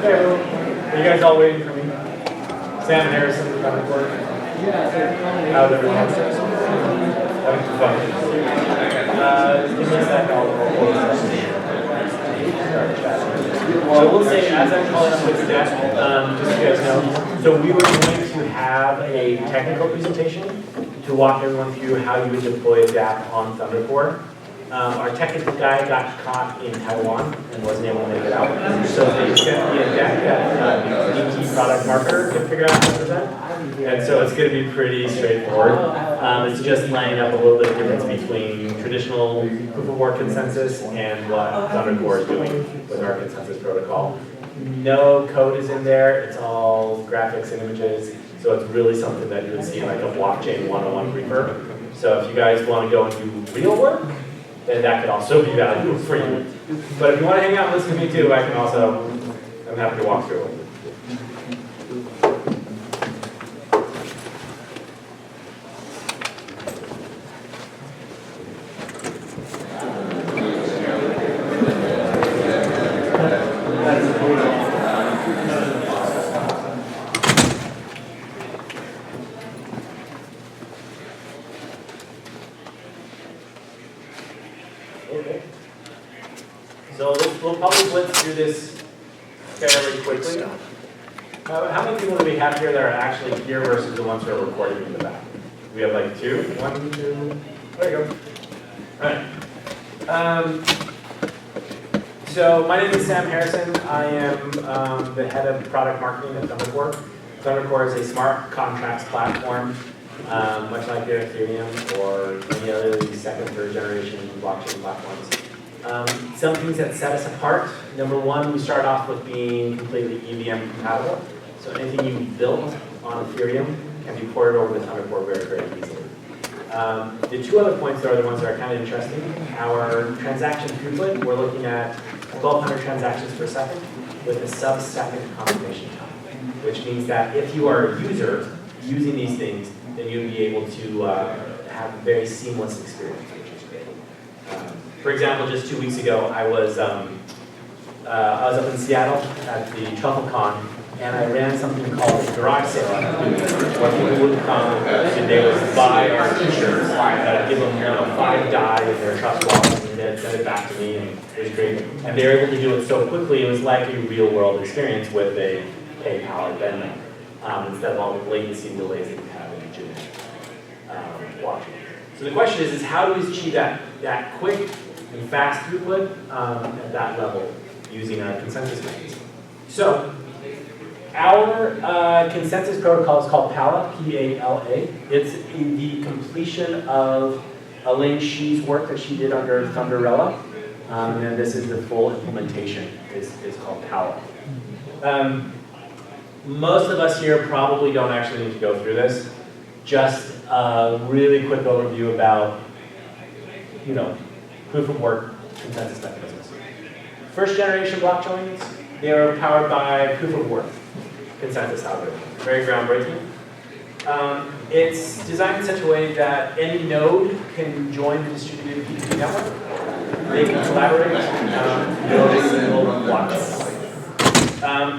Hey, are you guys all waiting for me? Sam Harrison from ThunderCore. How's everyone? Having fun. Give me a second, I'll So I will say, as I'm calling up this deck, just so you guys know, so we were going to have a technical presentation to walk everyone through how you would deploy a DApp on ThunderCore. Our technical guy got caught in Taiwan and wasn't able to make it out. So they sent me a deck that ET product marketer can figure out how to present. And so it's going to be pretty straightforward. It's just laying up a little bit of difference between traditional proof of work consensus and what ThunderCore is doing with our consensus protocol. No code is in there. It's all graphics and images. So it's really something that you would see in like a blockchain 101 briefer. So if you guys want to go and do real work, then that could also be valuable for you. But if you want to hang out and listen to me too, I'm happy to walk through it. We'll probably blitz through this fairly quickly. How many people do we have here that are actually here versus the ones who are recording in the back? We have like two? One, two. There you go. All right. So my name is Sam Harrison. I am the head of product marketing at ThunderCore. ThunderCore is a smart contracts platform, much like your Ethereum or any other second, third generation blockchain platforms. Some things that set us apart. Number one, we start off with being completely EVM compatible. So anything you built on Ethereum can be ported over to ThunderCore very, very easily. The two other points are the ones that are kind of interesting. Our transaction throughput, we're looking at 1,200 transactions per second with a sub-second confirmation time, which means that if you are a user using these things, then you'll be able to have a very seamless experience, which is great. For example, just 2 weeks ago, I was up in Seattle at the TruffleCon, and I ran something called a garage sale, where people would come and they would buy our t-shirts. I'd give them 5 die with their trust wallet, and they'd send it back to me, and it was great. And they were able to do it so quickly, it was like a real-world experience with a PayPal or Venmo, instead of all the latency and delays that you have in legitimate blockchain. So the question is how do we achieve that quick and fast throughput at that level using our consensus mechanism? So our consensus protocol is called PALA, P-A-L-A. It's the completion of Elaine Shee's work that she did under Thunderella. And this is the full implementation, is called PALA. Most of us here probably don't actually need to go through this. Just a really quick overview about, proof of work consensus mechanisms. First generation blockchains, they are powered by proof of work consensus algorithm. Very groundbreaking. It's designed in such a way that any node can join the distributed P2P network. They can collaborate, build a single blockchain.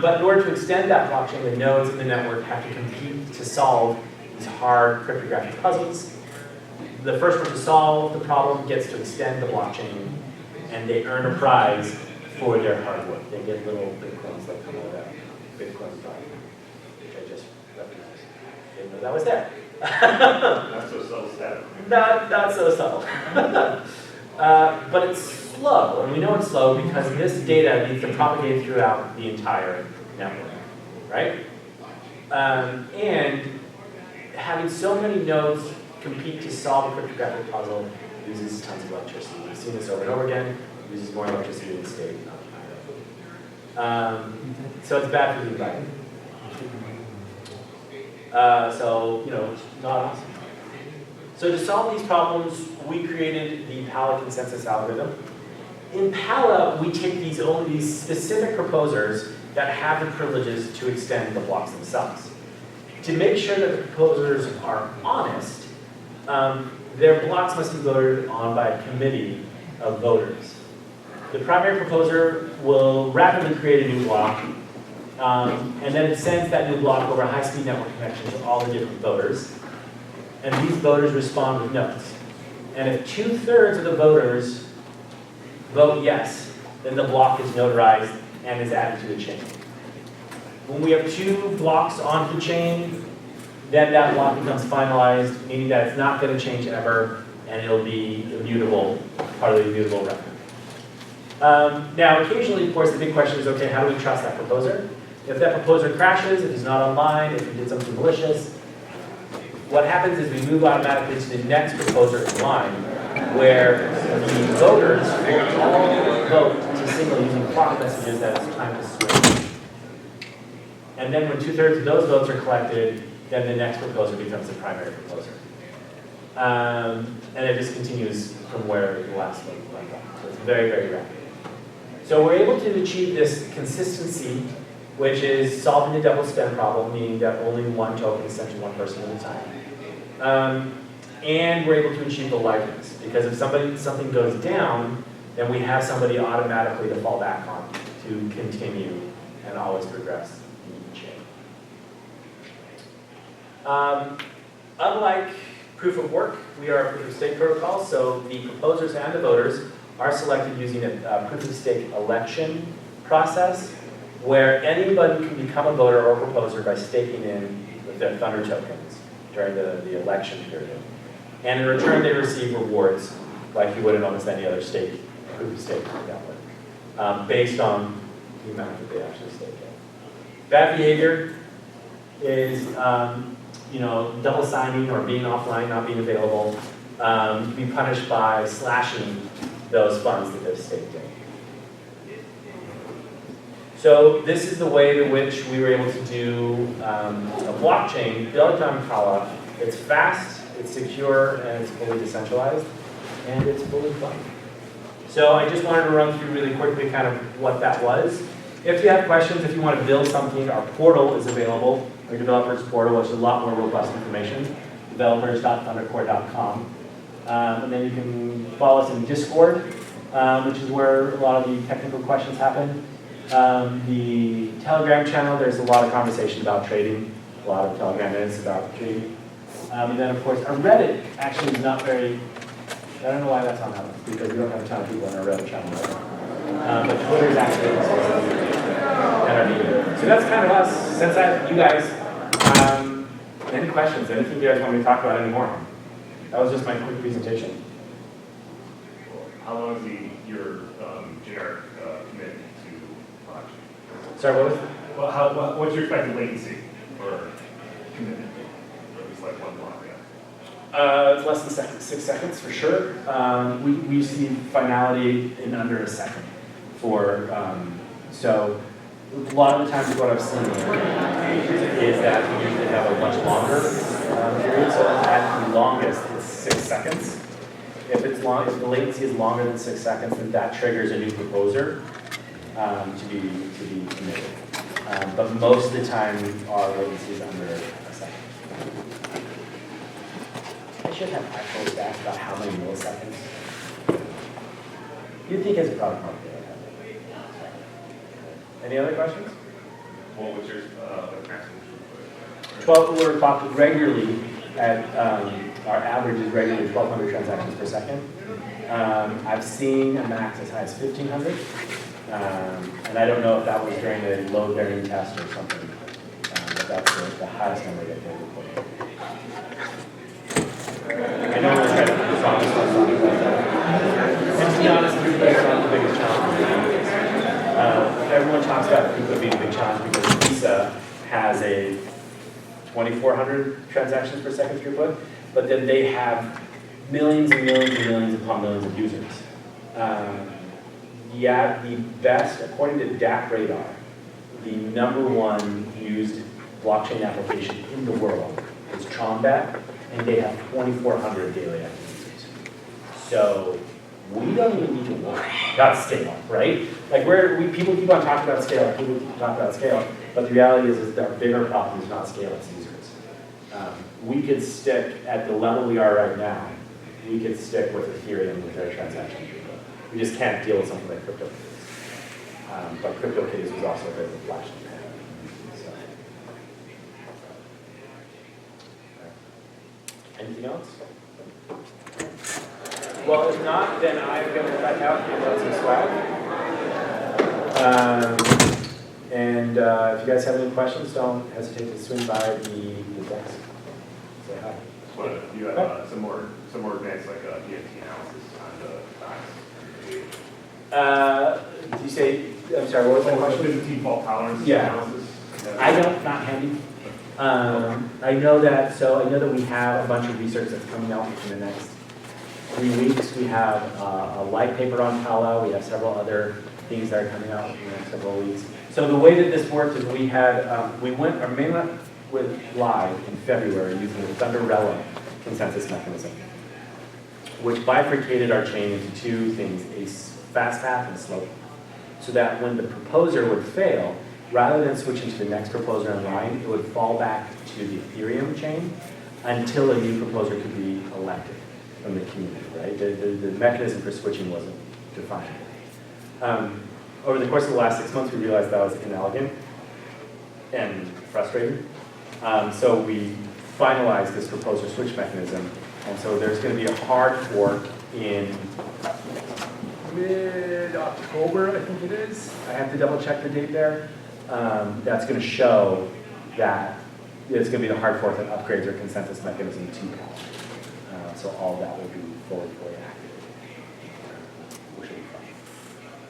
But in order to extend that blockchain, the nodes in the network have to compete to solve these hard cryptographic puzzles. The first one to solve the problem gets to extend the blockchain, and they earn a prize for their hard work. They get little bitcoins that come out of that Bitcoin prize, which I just recognized. Didn't know that was there. Not so subtle. Not so subtle. But it's slow, and we know it's slow because this data needs to propagate throughout the entire network, right? And having so many nodes compete to solve a cryptographic puzzle uses tons of electricity. We've seen this over and over again. It uses more electricity than the state. So it's bad for the environment. It's not awesome. So to solve these problems, we created the PALA consensus algorithm. In PALA, we take only these specific proposers that have the privileges to extend the blocks themselves. To make sure that the proposers are honest, their blocks must be voted on by a committee of voters. The primary proposer will rapidly create a new block And then it sends that new block over a high-speed network connection to all the different voters. And these voters respond with notes. And if 2/3 of the voters vote yes, then the block is notarized and is added to the chain. When we have 2 blocks onto the chain, then that block becomes finalized, meaning that it's not going to change ever, and it'll be immutable, part of the immutable record. Now, occasionally, of course, the big question is, okay, how do we trust that proposer? If that proposer crashes, if he's not online, if he did something malicious, what happens is we move automatically to the next proposer in line, where the voters will all vote to signal using clock messages that it's time to switch. And then when 2/3 of those votes are collected, then the next proposer becomes the primary proposer. And it just continues from where the last vote went on. So it's very, very rapid. So we're able to achieve this consistency, which is solving the double spend problem, meaning that only one token is sent to one person at a time. And we're able to achieve the liveness, because if something goes down, then we have somebody automatically to fall back on to continue and always progress the chain. Unlike proof of work, we are a proof of stake protocol, so the proposers and the voters are selected using a proof of stake election process, where anybody can become a voter or proposer by staking in with their Thunder tokens during the election period. And in return, they receive rewards like you would in almost any other stake, proof of stake network, based on the amount that they actually stake in. Bad behavior is double signing or being offline, not being available. You can be punished by slashing those funds that they've staked in. So this is the way in which we were able to do a blockchain built on Kala. It's fast, it's secure, and it's fully decentralized, and it's fully fun. So I just wanted to run through really quickly kind of what that was. If you have questions, if you want to build something, our portal is available, our developers portal, which is a lot more robust information, developers.thundercore.com. And then you can follow us in Discord, which is where a lot of the technical questions happen. The Telegram channel, there's a lot of conversation about trading, a lot of Telegram minutes about trading. And then, of course, our Reddit actually is not very, I don't know why that's on that one, because we don't have a ton of people in our Reddit channel right now. But Twitter is actually and our media. So that's kind of us. Since you guys, any questions, anything you guys want me to talk about anymore? That was just my quick presentation. How long is your generic commitment to blockchain? Sorry, what was it? Well, what's your expected latency for commitment? Or at least like one block, yeah. It's less than 6 seconds for sure. We see finality in under a second for, so a lot of the times what I've seen is that we usually have a much longer period. So at the longest, it's 6 seconds. If the latency is longer than 6 seconds, then that triggers a new proposer to be committed. But most of the time, our latency is under a second. I should have actual stats about how many milliseconds. You'd think as a product marketer. Any other questions? What was your maximum throughput? 12, we're clocked regularly at, our average is regularly 1,200 transactions per second. I've seen a max as high as 1,500. And I don't know if that was during a load bearing test or something. But that's the highest number that they reported. I know we're trying to put this on and to be honest, throughput is not the biggest challenge. Everyone talks about throughput being a big challenge because Visa has a 2,400 transactions per second throughput, but then they have millions and millions and millions upon millions of users. Yeah, the best, according to DAP Radar, the #1 used blockchain application in the world is Trombat, and they have 2,400 daily active users. So we don't even need to worry about scale, right? Like people keep on talking about scale, people keep talking about scale, but the reality is that our bigger problem is not scale, it's users. We could stick at the level we are right now, we could stick with Ethereum with their transaction throughput. We just can't deal with something like CryptoKitties. But CryptoKitties was also a bit of a flash in the pan. Anything else? Well, if not, then I'm going to head back out and give out some swag. And if you guys have any questions, don't hesitate to swing by the desk. Say hi. But you have some more advanced like EFT analysis on the facts. Did you say, I'm sorry, what was the question? Byzantine fault tolerance Yeah. analysis. I don't, not handy. I know that we have a bunch of research that's coming out in the next 3 weeks. We have a light paper on Palo. We have several other things that are coming out in the next several weeks. So the way that this worked is we had, we went, our mainnet went live in February using the ThunderCore consensus mechanism, which bifurcated our chain into two things, a fast path and slow path. So that when the proposer would fail, rather than switching to the next proposer in line, it would fall back to the Ethereum chain until a new proposer could be elected from the community, right? The mechanism for switching wasn't defined. Over the course of the last 6 months, we realized that was inelegant and frustrating. So we finalized this proposer switch mechanism. And so there's going to be a hard fork in mid-October, I think it is. I have to double check the date there. That's going to show that it's going to be the hard fork that upgrades our consensus mechanism to Palo. So all of that will be fully active, which will be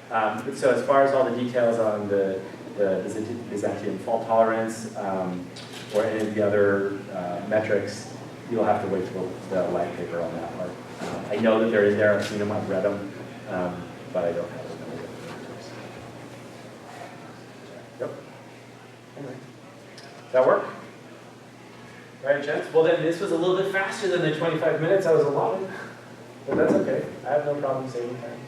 fun. So as far as all the details on the Byzantine fault tolerance or any of the other metrics, you'll have to wait till the white paper on that part. I know that they're in there. I've seen them. I've read them, but I don't have them. Yep. Anyway, does that work? All right, gents. Well, then this was a little bit faster than the 25 minutes I was allotted, but that's okay. I have no problem saving time.